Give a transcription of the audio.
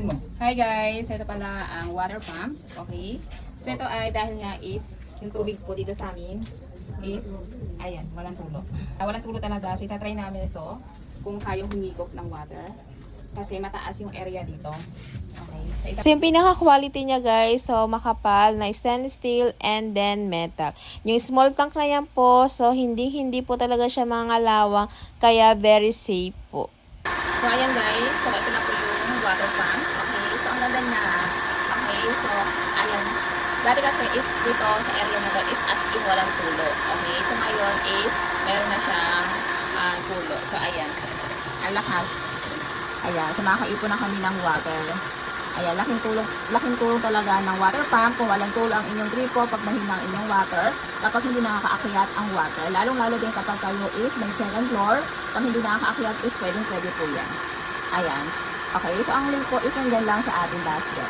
mo. Hi guys, ito pala ang water pump. Okay. So ito ay dahil nga is yung tubig po dito sa amin is ayan, walang tulo. Walang tulo talaga. So itatry namin ito kung kayang humigop ng water. Kasi mataas yung area dito. Okay. So, yung pinaka-quality niya guys, so makapal na stainless steel and then metal. Yung small tank na yan po, so hindi po talaga siya mangalawang, kaya very safe po. So ayan guys, so ito na po yung water pump. Okay, so ang ganda niya. Okay, so ayan. Dati kasi is dito sa area na to is as in walang tulo. Okay, so ngayon is meron na siyang tulo. So ayan, ang lakas. Ayan, so makakaipon na kami ng water. Ayan, laking tulong talaga ng water pump. Kung walang tulo ang inyong gripo, pag mahina ang inyong water, kapag hindi nakakaakyat ang water, lalong-lalo din kapag kayo is may second floor, pag hindi nakakaakyat is pwede po yan. Ayan. Okay, so ang link po is nandyan lang sa ating basket.